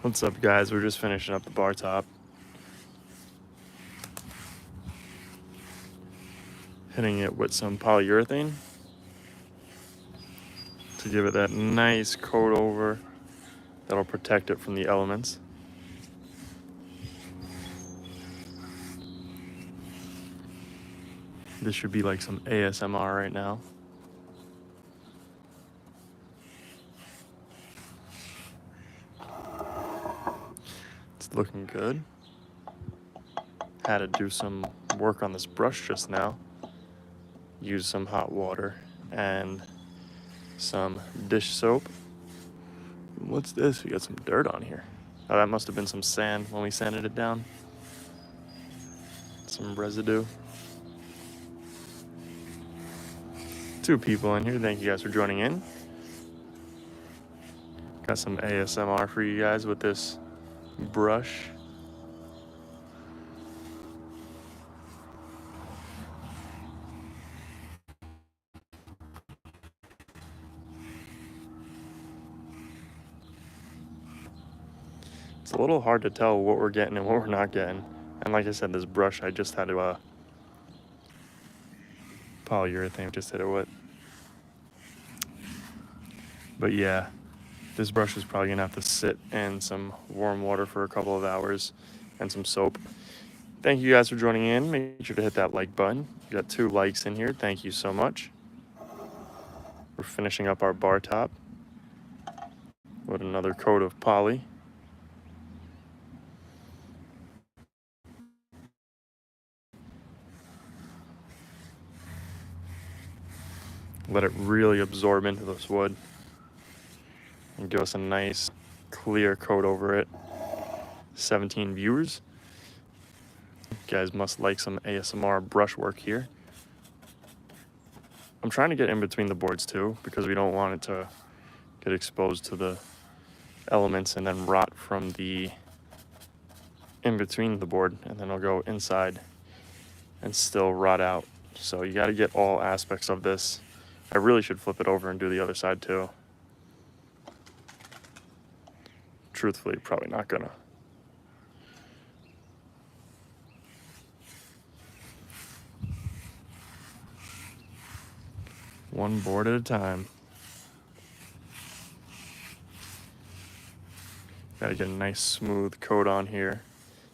What's up, guys? We're just finishing up the bar top. Hitting it with some polyurethane to give it that nice coat over that'll protect it from the elements. This should be like some ASMR right now. It's looking good. Had to do some work on this brush just now. Use some hot water and some dish soap. What's this? We got some dirt on here. Oh, that must have been some sand when we sanded it down. Some residue. 2 people in here. Thank you guys for joining in. Got some ASMR for you guys with this brush. It's a little hard to tell what we're getting and what we're not getting. And like I said, this brush I just had to polyurethane, just hit it with. But yeah, this brush is probably gonna have to sit in some warm water for a couple of hours and some soap. Thank you guys for joining in. Make sure to hit that like button. We got 2 likes in here. Thank you so much. We're finishing up our bar top with another coat of poly. Let it really absorb into this wood and give us a nice clear coat over it. 17 viewers. You guys must like some ASMR brushwork here. I'm trying to get in between the boards too because we don't want it to get exposed to the elements and then rot from the in between the board, and then it'll go inside and still rot out. So you got to get all aspects of this. I really should flip it over and do the other side too. Truthfully, probably not gonna. One board at a time. Gotta get a nice smooth coat on here.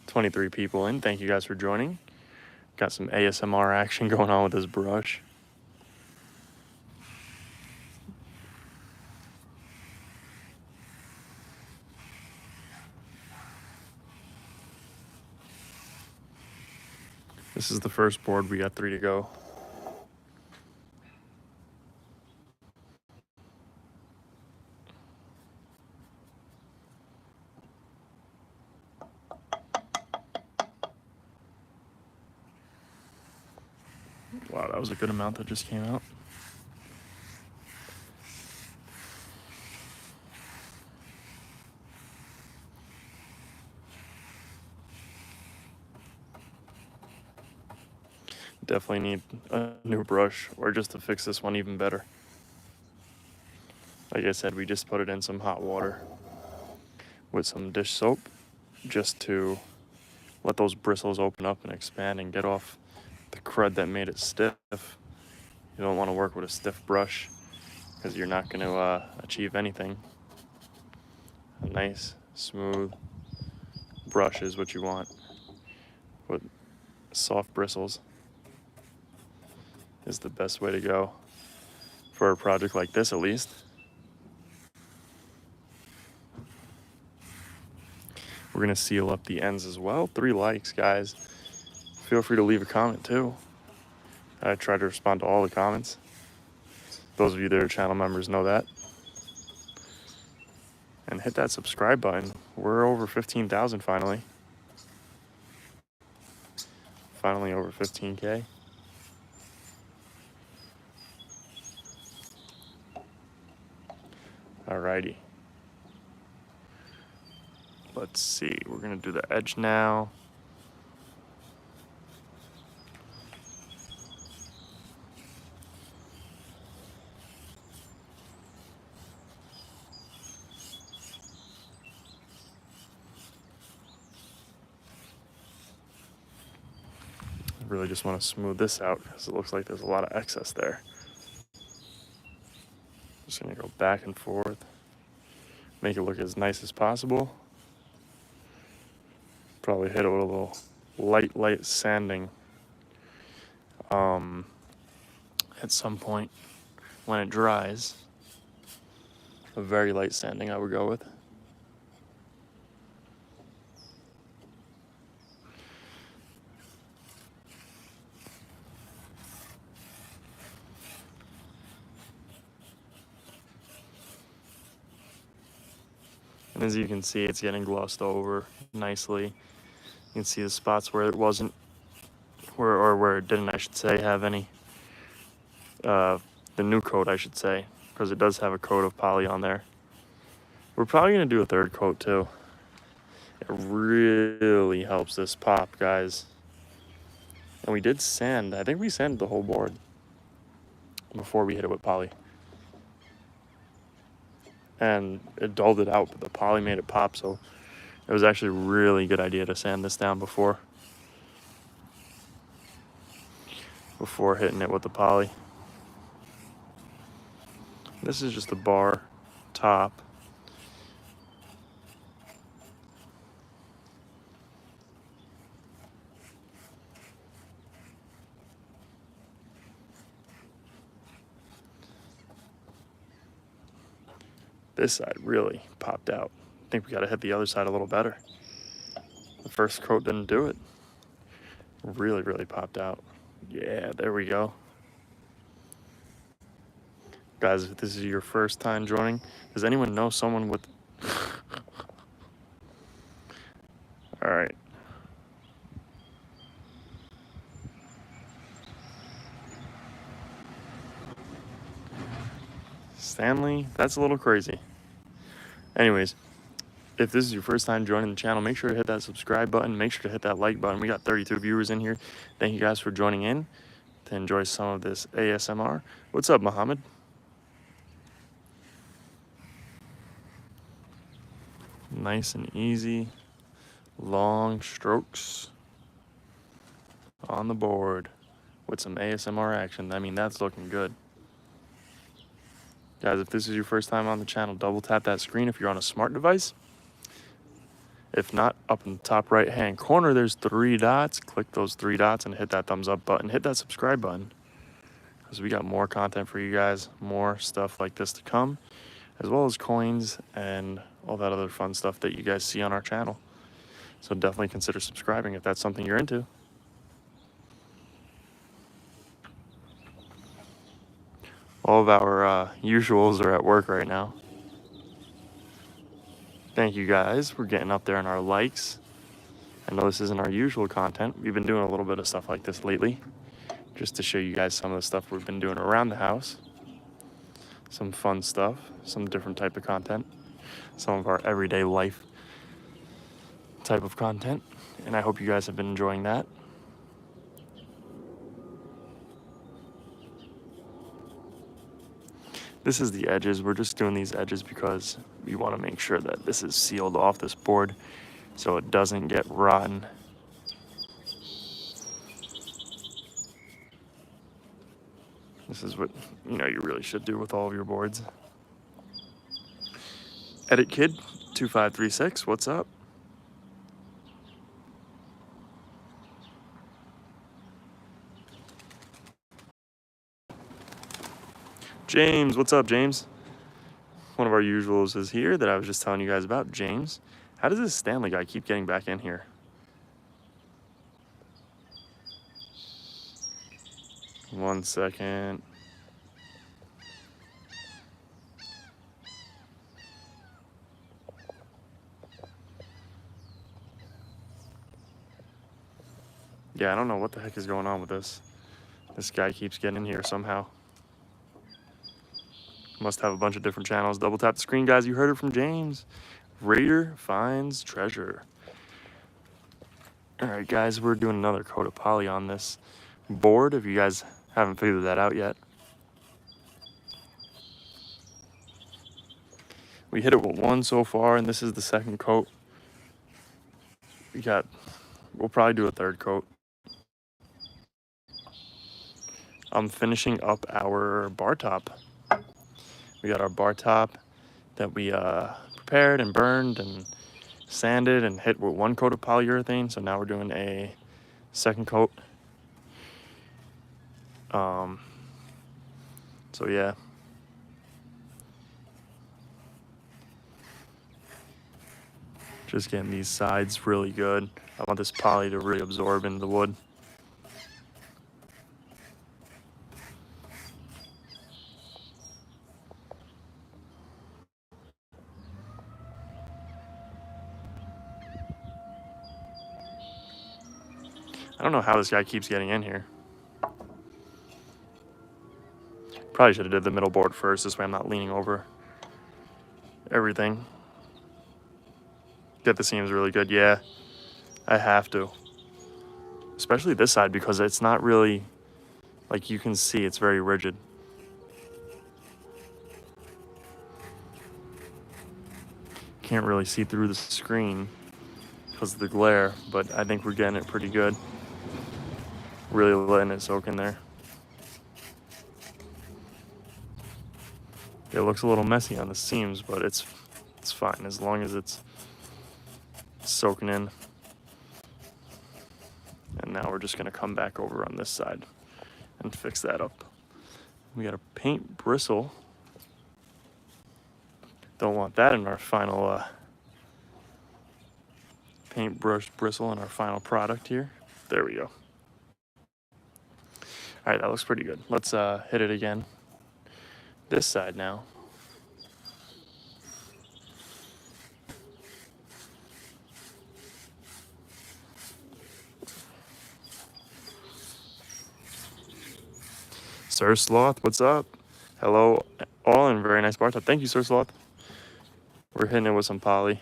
23 people in. Thank you guys for joining. Got some ASMR action going on with this brush. This is the first board. We got 3 to go. Wow, that was a good amount that just came out. Definitely need a new brush, or just to fix this one even better. Like I said, we just put it in some hot water with some dish soap just to let those bristles open up and expand and get off the crud that made it stiff. You don't want to work with a stiff brush because you're not going to achieve anything. A nice, smooth brush is what you want with soft bristles. Is the best way to go for a project like this, at least. We're gonna seal up the ends as well. 3 likes, guys. Feel free to leave a comment too. I try to respond to all the comments. Those of you that are channel members know that. And hit that subscribe button. We're over 15,000 finally. Finally over 15K. Alrighty. Let's see, we're gonna do the edge now. Really just want to smooth this out because it looks like there's a lot of excess there. Just gonna go back and forth, make it look as nice as possible. Probably hit it with a little light sanding at some point when it dries. A very light sanding I would go with. And as you can see, it's getting glossed over nicely. You can see the spots where it wasn't, where it didn't, I should say, have any, the new coat, I should say, because it does have a coat of poly on there. We're probably gonna do a third coat too. It really helps this pop, guys. And we did sand, I think we sanded the whole board before we hit it with poly. And it dulled it out, but the poly made it pop, so it was actually a really good idea to sand this down before hitting it with the poly. This is just a bar top. This side really popped out. I think we gotta hit the other side a little better. The first coat didn't do it. Really popped out. Yeah, there we go. Guys, if this is your first time joining, does anyone know someone with... All right. Stanley, that's a little crazy. Anyways, if this is your first time joining the channel, make sure to hit that subscribe button. Make sure to hit that like button. We got 32 viewers in here. Thank you guys for joining in to enjoy some of this ASMR. What's up, Muhammad? Nice and easy, long strokes on the board with some ASMR action. I mean, that's looking good. Guys, if this is your first time on the channel, double tap that screen if you're on a smart device. If not, up in the top right hand corner, there's 3 dots. Click those 3 dots and hit that thumbs up button. Hit that subscribe button, because we got more content for you guys, more stuff like this to come, as well as coins and all that other fun stuff that you guys see on our channel. So definitely consider subscribing if that's something you're into. All of our usuals are at work right now. Thank you guys. We're getting up there in our likes. I know this isn't our usual content. We've been doing a little bit of stuff like this lately, just to show you guys some of the stuff we've been doing around the house. Some fun stuff, some different type of content, some of our everyday life type of content. And I hope you guys have been enjoying that. This is the edges. We're just doing these edges because we want to make sure that this is sealed off this board so it doesn't get rotten. This is what, you know, you really should do with all of your boards. Edit Kid 2536, what's up? James, what's up, James? One of our usuals is here that I was just telling you guys about. James, how does this Stanley guy keep getting back in here? One second. Yeah, I don't know what the heck is going on with this. This guy keeps getting in here somehow. Must have a bunch of different channels. Double tap the screen, guys. You heard it from James. Raider finds treasure. All right, guys, we're doing another coat of poly on this board, if you guys haven't figured that out yet. We hit it with 1 so far, and this is the 2nd coat. We'll probably do a 3rd coat. I'm finishing up our bar top. We got our bar top that we prepared and burned and sanded and hit with one coat of polyurethane. So now we're doing a second coat. So yeah. Just getting these sides really good. I want this poly to really absorb into the wood. I don't know how this guy keeps getting in here. Probably should have did the middle board first. This way I'm not leaning over everything. Get the seams really good. Yeah, I have to. Especially this side because it's not really, like you can see, it's very rigid. Can't really see through the screen because of the glare, but I think we're getting it pretty good. Really letting it soak in there. It looks a little messy on the seams, but it's fine as long as it's soaking in. And now we're just gonna come back over on this side and fix that up. We got a paint bristle. Don't want that in our final paintbrush bristle in our final product here. There we go. All right, that looks pretty good. Let's hit it again. This side now. Sir Sloth, what's up? Hello, all, and very nice bar top. Thank you, Sir Sloth. We're hitting it with some poly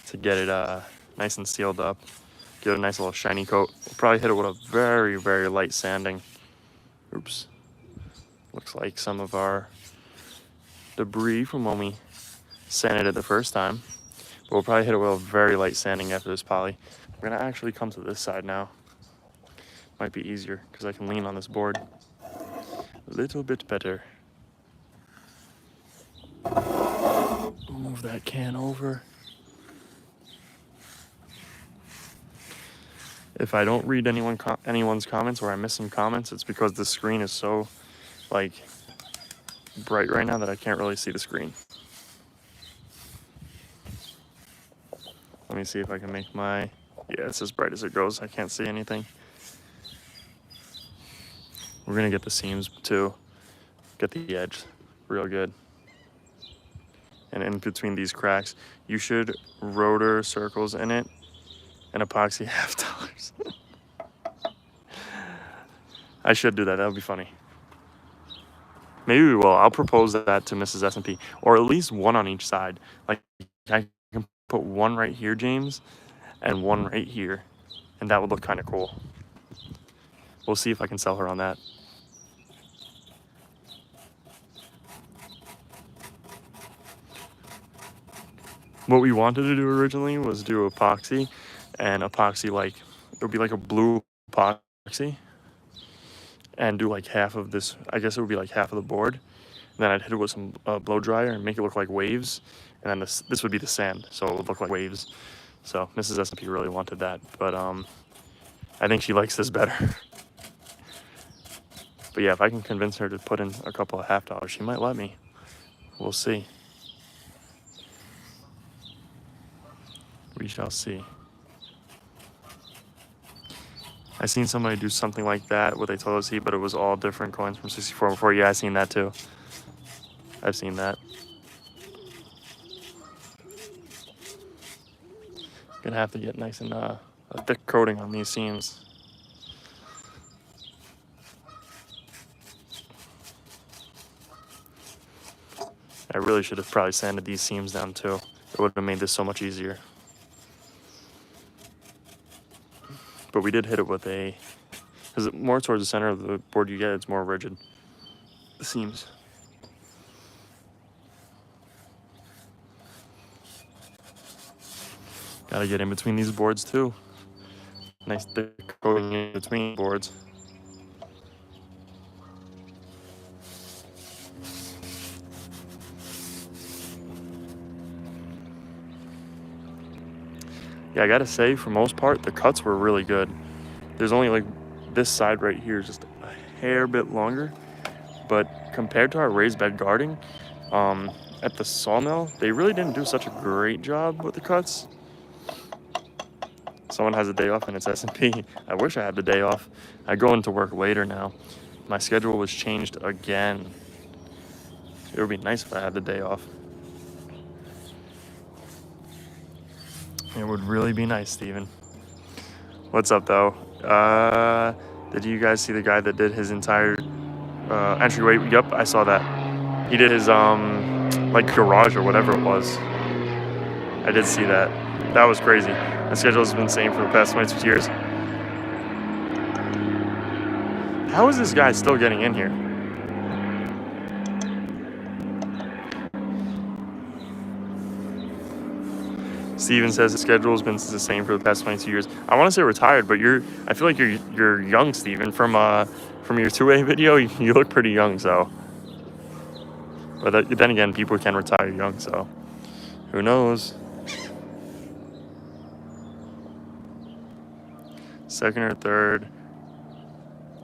to get it nice and sealed up. Give it a nice little shiny coat. We'll probably hit it with a very, very light sanding. Oops. Looks like some of our debris from when we sanded it the first time. But we'll probably hit it with a very light sanding after this poly. We're gonna actually come to this side now. Might be easier because I can lean on this board a little bit better. Move that can over. If I don't read anyone's comments or I miss some comments, it's because the screen is so like bright right now that I can't really see the screen. Let me see if I can make my, yeah, it's as bright as it goes. I can't see anything. We're gonna get the seams too. Get the edge real good. And in between these cracks, you should rotor circles in it and epoxy $50. I should do that. That would be funny. Maybe we will. I'll propose that to Mrs. S&P, or at least one on each side. Like I can put one right here, James, and one right here, and that would look kind of cool. We'll see if I can sell her on that. What we wanted to do originally was do epoxy, and epoxy like, it would be like a blue epoxy, and do like half of this, I guess it would be like half of the board. And then I'd hit it with some blow dryer and make it look like waves. And then this would be the sand, so it would look like waves. So Mrs. S&P really wanted that, but I think she likes this better. But yeah, if I can convince her to put in a couple of $50, she might let me. We'll see. We shall see. I seen somebody do something like that with a toilet seat, but it was all different coins from 64 before. Yeah, I seen that too. I've seen that. Gonna have to get nice and a thick coating on these seams. I really should have probably sanded these seams down too. It would have made this so much easier. But we did hit it with a, because more towards the center of the board you get, it's more rigid. The seams. Gotta get in between these boards too. Nice thick coating in between boards. Yeah, I gotta say, for most part, the cuts were really good. There's only like this side right here is just a hair bit longer, but compared to our raised bed guarding, at the sawmill, they really didn't do such a great job with the cuts. Someone has a day off and it's S&P. I wish I had the day off. I go into work later now. My schedule was changed again. It would be nice if I had the day off. It would really be nice, Steven. What's up, though? Did you guys see the guy that did his entire entryway? Yup, I saw that. He did his like garage or whatever it was. I did see that. That was crazy. My schedule has been the same for the past 26 years. How is this guy still getting in here? Steven says his schedule has been the same for the past 22 years. I want to say retired, but I feel like you're young, Steven. From your 2A video, you look pretty young, so. But then again, people can retire young, so who knows? Second or third.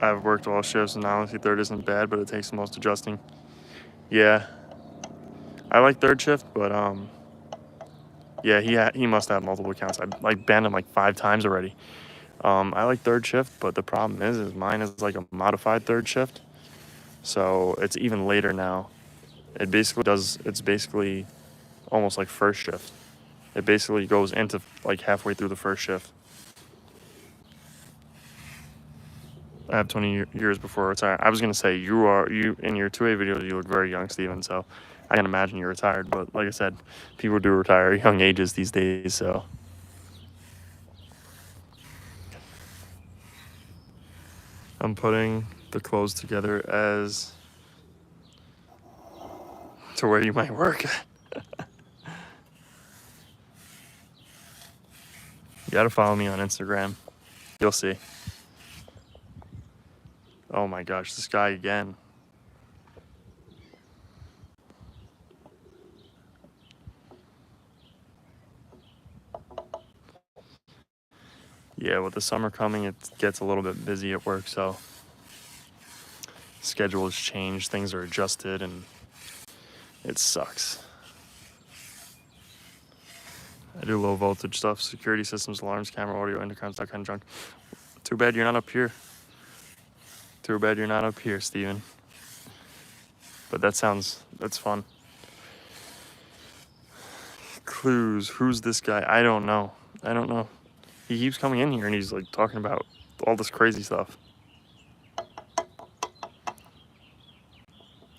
I've worked all shifts, and honestly, third isn't bad, but it takes the most adjusting. Yeah, I like third shift, but yeah, he must have multiple accounts. I like banned him like 5 times already. I like third shift, but the problem is mine is like a modified third shift, so it's even later now. It's basically almost like first shift. It basically goes into like halfway through the first shift. I have 20 years before retire. I was gonna say you in your 2A videos you look very young, Steven. So I can imagine you're retired. But like I said, people do retire at young ages these days. So I'm putting the clothes together as to where you might work. You gotta follow me on Instagram. You'll see. Oh my gosh, this guy again. Yeah, with the summer coming, it gets a little bit busy at work, so schedule has changed, things are adjusted, and it sucks. I do low voltage stuff, security systems, alarms, camera, audio, intercoms, that kind of junk. Too bad you're not up here. Too bad you're not up here, Steven. But that's fun. Clues, who's this guy? I don't know. He keeps coming in here and he's like talking about all this crazy stuff.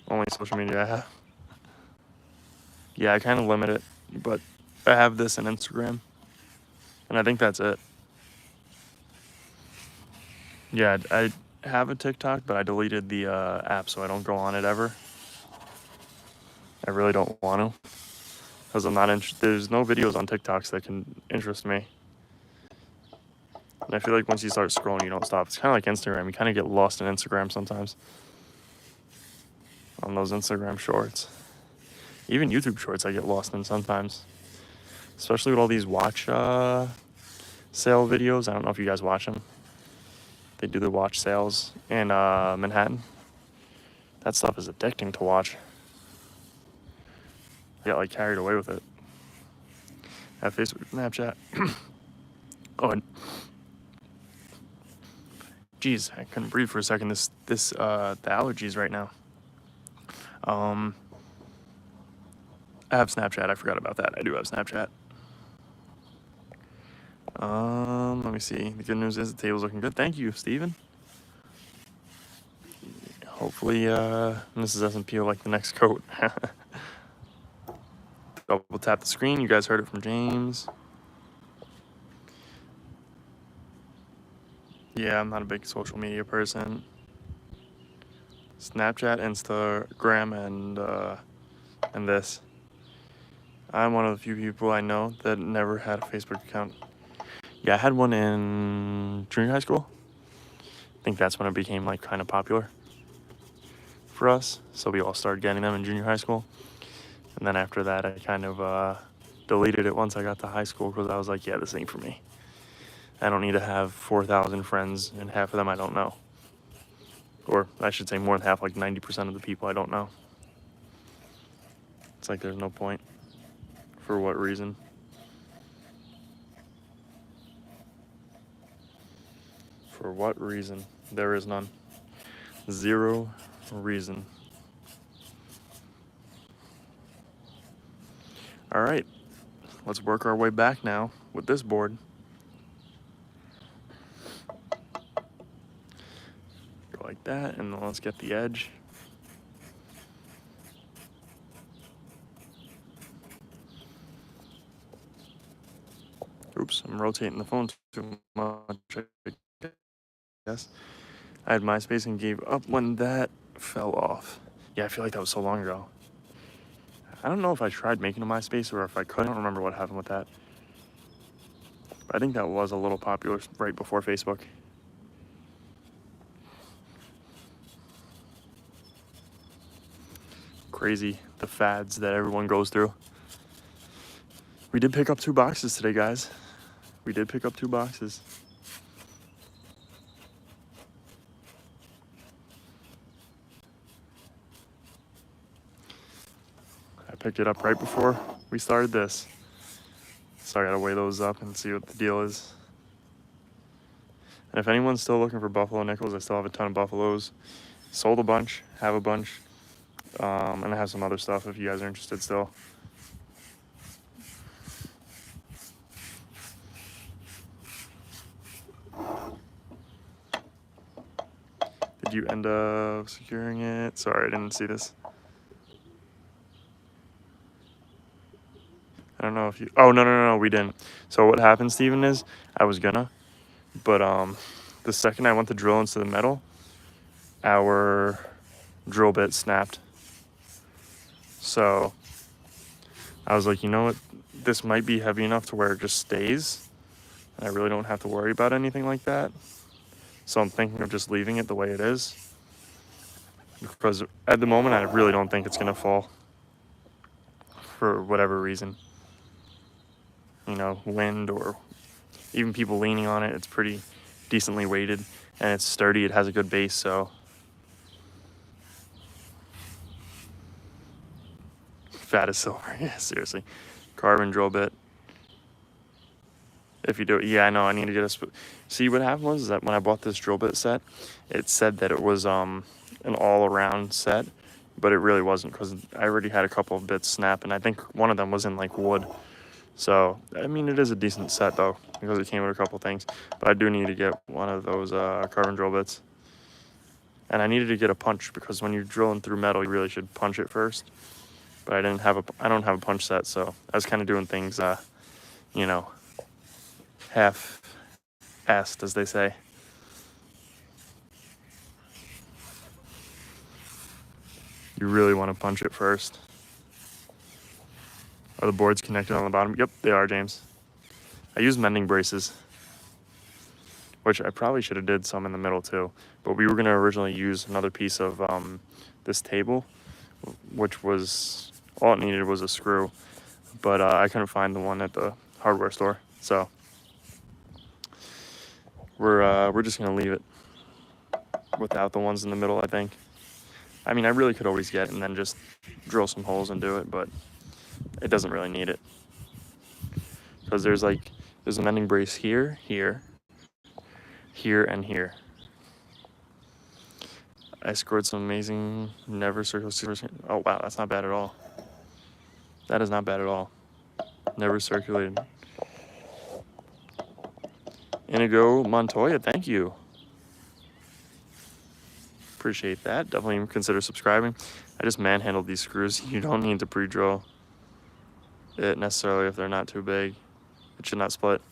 Only social media I have. Yeah, I kind of limit it, but I have this and Instagram, and I think that's it. Yeah, I have a TikTok, but I deleted the app, so I don't go on it ever. I really don't want to, because I'm not interested. There's no videos on TikToks that can interest me. And I feel like once you start scrolling, you don't stop. It's kind of like Instagram. You kind of get lost in Instagram sometimes. On those Instagram shorts. Even YouTube shorts I get lost in sometimes. Especially with all these watch sale videos. I don't know if you guys watch them. They do the watch sales in Manhattan. That stuff is addicting to watch. I got like carried away with it. I have Facebook, Snapchat. Oh, and geez, I couldn't breathe for a second. The allergies right now. I have Snapchat. I forgot about that. I do have Snapchat. Let me see. The good news is the table's looking good. Thank you, Steven. Hopefully, Mrs. S&P will like the next coat. Double tap the screen. You guys heard it from James. Yeah, I'm not a big social media person. Snapchat, Instagram, and this. I'm one of the few people I know that never had a Facebook account. Yeah, I had one in junior high school. I think that's when it became like kind of popular for us. So we all started getting them in junior high school. And then after that, I kind of deleted it once I got to high school because I was like, yeah, this ain't for me. I don't need to have 4,000 friends and half of them I don't know. Or I should say more than half, like 90% of the people I don't know. It's like there's no point. For what reason? For what reason? There is none. Zero reason. All right, let's work our way back now with this board. Go like that, and then let's get the edge. Oops, I'm rotating the phone too much, I guess. I had MySpace and gave up when that fell off. Yeah, I feel like that was so long ago. I don't know if I tried making a MySpace or if I could. I don't remember what happened with that. But I think that was a little popular right before Facebook. Crazy, the fads that everyone goes through. We did pick up 2 boxes today, guys. We did pick up 2 boxes. I picked it up right before we started this. So I gotta weigh those up and see what the deal is. And if anyone's still looking for buffalo nickels, I still have a ton of buffaloes. Sold a bunch, have a bunch. And I have some other stuff if you guys are interested still. Did you end up securing it? Sorry, I didn't see this. I don't know if you, oh, no, we didn't. So what happened, Steven, is I was gonna, but the second I went to drill into the metal, our drill bit snapped. So I was like, you know what? This might be heavy enough to where it just stays. I really don't have to worry about anything like that. So I'm thinking of just leaving it the way it is. Because at the moment, I really don't think it's gonna fall for whatever reason. You know, wind or even people leaning on it, it's pretty decently weighted and it's sturdy. It has a good base, so. Fat as silver, yeah, seriously. Carbon drill bit. If you do it, yeah, I know, I need to get a, see what happened was that when I bought this drill bit set, it said that it was an all-around set, but it really wasn't because I already had a couple of bits snap, and I think one of them was in like wood. So, I mean, it is a decent set though, because it came with a couple things, but I do need to get one of those carbon drill bits. And I needed to get a punch because when you're drilling through metal, you really should punch it first. But I don't have a punch set, so I was kind of doing things, you know, half-assed, as they say. You really want to punch it first. Are the boards connected on the bottom? Yep, they are, James. I use mending braces, which I probably should have did some in the middle too. But we were going to originally use another piece of this table, which was, all it needed was a screw. But I couldn't find the one at the hardware store. So we're just going to leave it without the ones in the middle, I think. I mean, I really could always get it and then just drill some holes and do it, but it doesn't really need it. Because there's a mending brace here, here, here, and here. I scored some amazing never circulated. Oh, wow, that's not bad at all. That is not bad at all. Never circulated. Inigo Montoya, thank you. Appreciate that. Definitely consider subscribing. I just manhandled these screws. You don't need to pre-drill it necessarily if they're not too big. It should not split.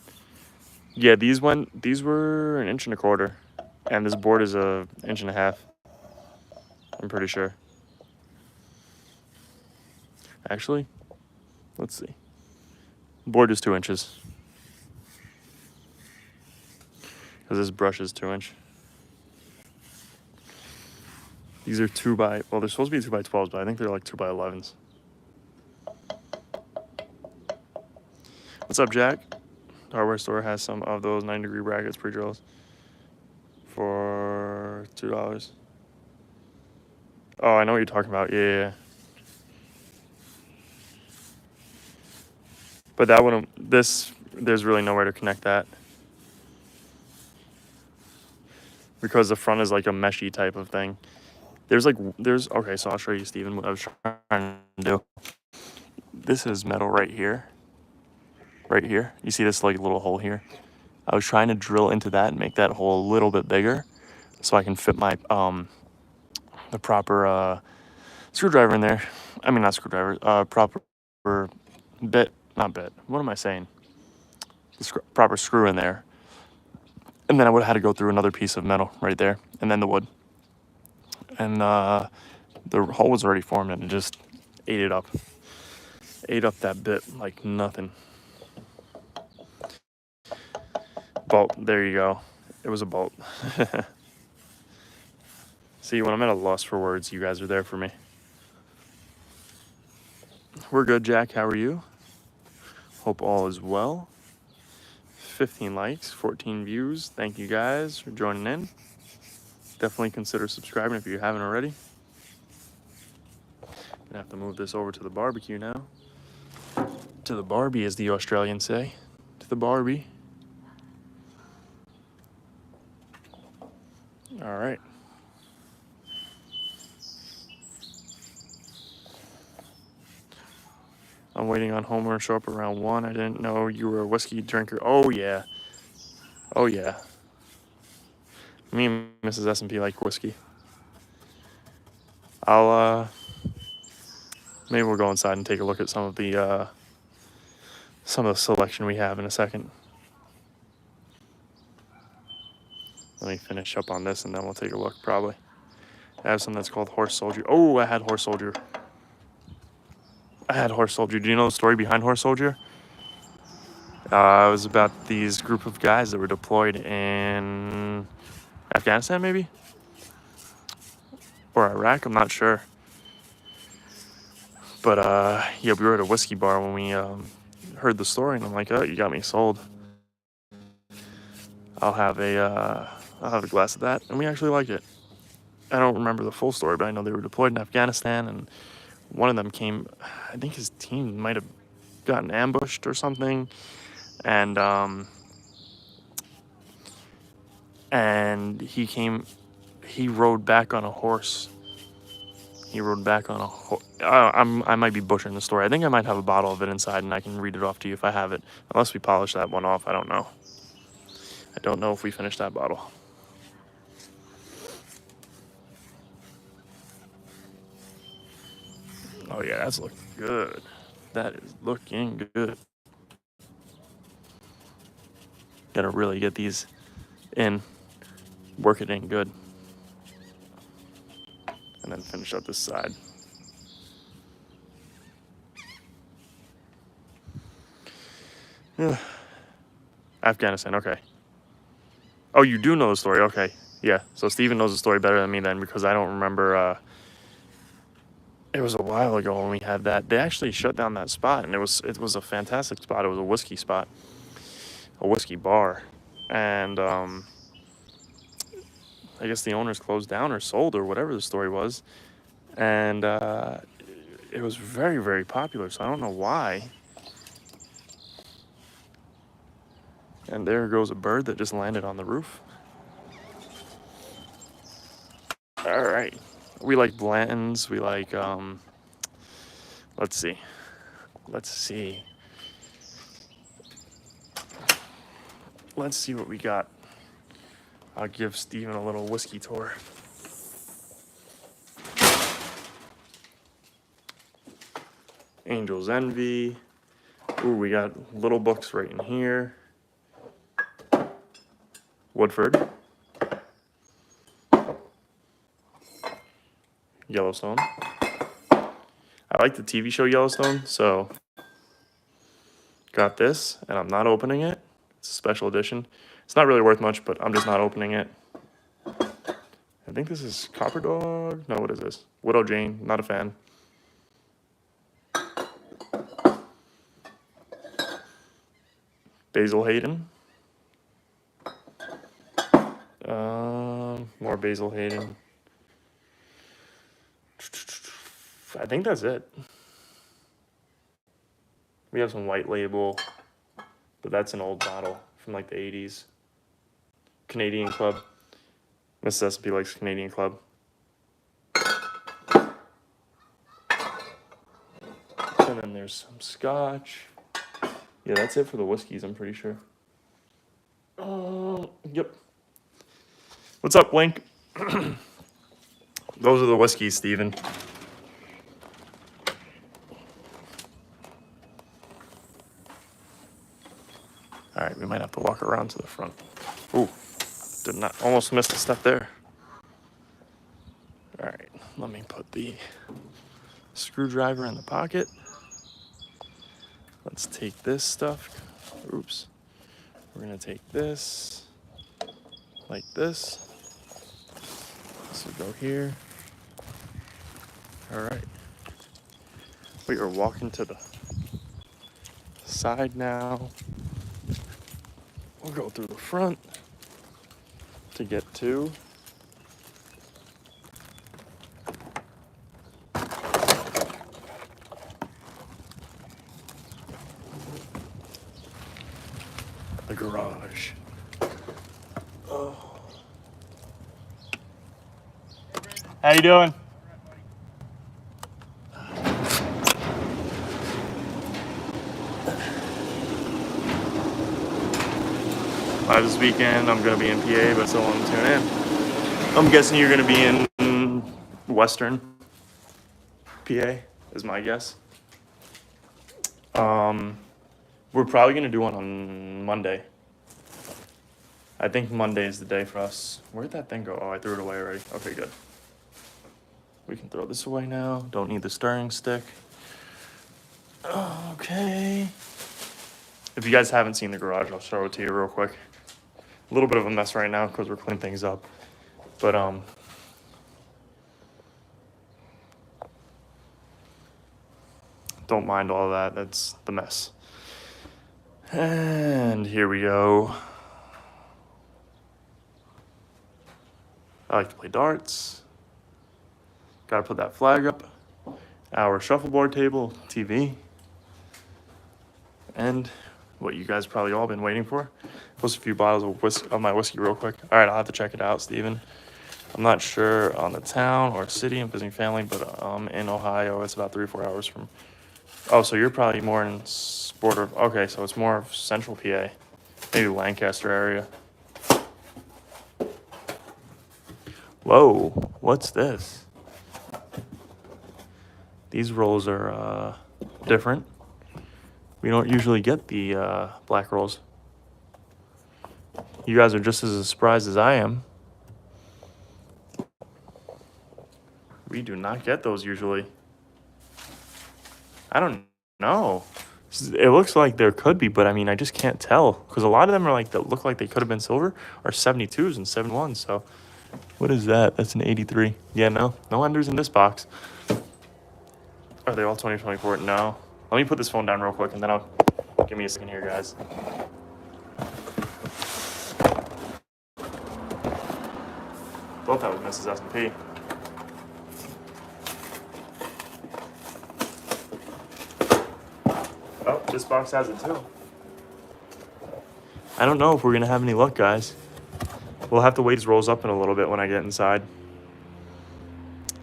Yeah, these were 1.25 inches, and this board is 1.5 inches. I'm pretty sure. Actually, let's see. Board is 2 inches. Because this brush is 2 inch. These are well, they're supposed to be 2x12s, but I think they're like 2x11s. What's up, Jack? The hardware store has some of those 90-degree brackets pre-drills for $2. Oh, I know what you're talking about. Yeah. But that wouldn't. There's really nowhere to connect that because the front is like a meshy type of thing. Okay, so I'll show you, Steven, what I was trying to do. This is metal right here. Right here. You see this like little hole here? I was trying to drill into that and make that hole a little bit bigger so I can fit my the proper screwdriver in there. I mean, not screwdriver, proper bit, not bit. What am I saying? The proper screw in there. And then I would have had to go through another piece of metal right there, and then the wood. And the hole was already formed, and it just ate it up. Ate up that bit like nothing. Bolt, there you go. It was a bolt. See, when I'm at a loss for words, you guys are there for me. We're good, Jack. How are you? Hope all is well. 15 likes, 14 views. Thank you guys for joining in. Definitely consider subscribing if you haven't already. Gonna have to move this over to the barbecue now. To the Barbie, as the Australians say. To the Barbie. All right. I'm waiting on Homer to show up around 1. I didn't know you were a whiskey drinker. Oh, yeah. Oh, yeah. Me and Mrs. S&P like whiskey. Maybe we'll go inside and take a look at some of the selection we have in a second. Let me finish up on this and then we'll take a look probably. I have something that's called Horse Soldier. Oh, I had Horse Soldier. Do you know the story behind Horse Soldier? It was about these group of guys that were deployed in Afghanistan, maybe? Or Iraq, I'm not sure. But yeah, we were at a whiskey bar when we heard the story, and I'm like, oh, you got me sold. I'll have a glass of that, and we actually liked it. I don't remember the full story, but I know they were deployed in Afghanistan, and one of them came. I think his team might have gotten ambushed or something, and he came. He rode back on a horse. I might be butchering the story. I think I might have a bottle of it inside, and I can read it off to you if I have it. Unless we polish that one off, I don't know. I don't know if we finished that bottle. Oh yeah, that's looking good. That is looking good. Gotta really get these in, work it in good, and then finish up this side. Afghanistan, okay. Oh, you do know the story, okay. Yeah, so Steven knows the story better than me then, because I don't remember. It was a while ago when we had that. They actually shut down that spot, and it was a fantastic spot. It was a whiskey spot, a whiskey bar, and I guess the owners closed down or sold or whatever the story was, and it was very, very popular. So I don't know why. And there goes a bird that just landed on the roof. All right. We like Blanton's. We like, let's see. Let's see what we got. I'll give Steven a little whiskey tour. Angel's Envy. Ooh, we got little books right in here. Woodford. Yellowstone. I like the TV show Yellowstone, so got this, and I'm not opening it. It's a special edition. It's not really worth much, but I'm just not opening it. I think this is Copper Dog. No, what is this? Widow Jane. Not a fan. Basil Hayden. More Basil Hayden. I think that's it. We have some white label, but that's an old bottle from like the 80s. Canadian Club. Mrs. S&P likes Canadian Club. And then there's some scotch. Yeah, that's it for the whiskeys, I'm pretty sure. Yep. What's up, Wink? Those are the whiskeys, Steven. All right, we might have to walk around to the front. Ooh, did not, almost missed a step there. All right, let me put the screwdriver in the pocket. Let's take this stuff. Oops. We're gonna take this like this. This will go here. All right. We are walking to the side now. We'll go through the front to get to the garage. Oh. How you doing? This weekend I'm gonna be in PA, but still want to tune in. I'm guessing you're gonna be in Western PA, is my guess. We're probably gonna do one on Monday. I think Monday is the day for us. Where'd that thing go? Oh, I threw it away already. Okay, good. We can throw this away now. Don't need the stirring stick. Okay. If you guys haven't seen the garage, I'll show it to you real quick. A little bit of a mess right now because we're cleaning things up. But don't mind all that. That's the mess. And here we go. I like to play darts. Gotta put that flag up. Our shuffleboard table, TV. And what you guys probably all been waiting for. Post a few bottles of my whiskey real quick. All right, I'll have to check it out, Steven. I'm not sure on the town or city. I'm visiting family, but in Ohio. It's about 3 or 4 hours from. Oh, so you're probably more in border. Okay, so it's more of central PA, maybe Lancaster area. Whoa, what's this? These rolls are different. We don't usually get the black rolls. You guys are just as surprised as I am. We do not get those usually. I don't know. It looks like there could be, but I mean, I just can't tell. Because a lot of them are like that look like they could have been silver are 72s and 71s. So what is that? That's an 83. Yeah, no enders in this box. Are they all 2024? No. Let me put this phone down real quick and then I'll give me a second here, guys. Both have Mrs. S&P. Oh, this box has it too. I don't know if we're gonna have any luck, guys. We'll have to weigh these rolls up in a little bit when I get inside.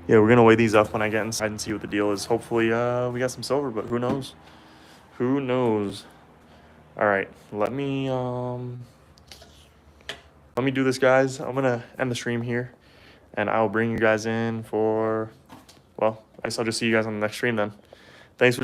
Yeah, we're gonna weigh these up when I get inside and see what the deal is. Hopefully, we got some silver, but who knows? Who knows? All right, let me do this, guys. I'm gonna end the stream here, and I'll bring you guys in for. Well, I guess I'll just see you guys on the next stream then. Thanks for